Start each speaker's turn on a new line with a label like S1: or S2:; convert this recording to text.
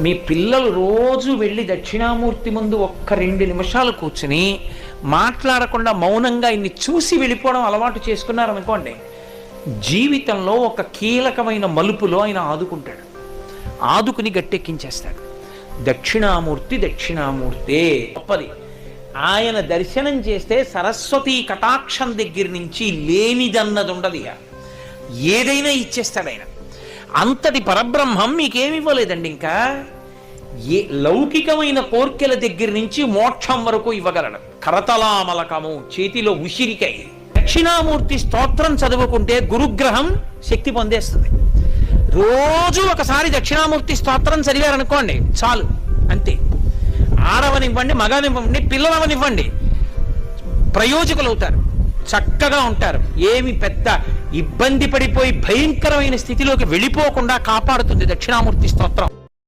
S1: మీ పిల్లలు రోజు వెళ్ళి దక్షిణామూర్తి ముందు ఒక్క 2 నిమిషాలు కూర్చుని మాట్లాడకుండా మౌనంగా ఇన్ని చూసి వెళ్ళిపోవడం అలవాటు చేసుకున్నారనుకోండి, జీవితంలో ఒక కీలకమైన మలుపులో ఆయన ఆదుకుంటాడు, ఆదుకుని గట్టెక్కించేస్తాడు. దక్షిణామూర్తి దక్షిణామూర్తే గొప్పది. ఆయన దర్శనం చేస్తే సరస్వతీ కటాక్షం దగ్గర నుంచి లేనిదన్నది ఉండదు, ఇక ఏదైనా ఇచ్చేస్తాడు ఆయన. అంతటి పరబ్రహ్మం మీకేమి ఇవ్వలేదండి. ఇంకా ఏ లౌకికమైన కోర్కెల దగ్గర నుంచి మోక్షం వరకు ఇవ్వగలడు. కరతలామలకము, చేతిలో ఉసిరికై. దక్షిణామూర్తి స్తోత్రం చదువుకుంటే గురుగ్రహం శక్తి పొందేస్తుంది. రోజు ఒకసారి దక్షిణామూర్తి స్తోత్రం చదివారనుకోండి చాలు, అంతే. ఆడవనివ్వండి, మగనివ్వండి, పిల్లలవనివ్వండి, ప్రయోజకులు అవుతారు, చక్కగా ఉంటారు. ఏమి పెద్ద ఇబ్బంది పడిపోయి భయంకరమైన స్థితిలోకి వెళ్ళిపోకుండా కాపాడుతుంది దక్షిణామూర్తి స్తోత్రం.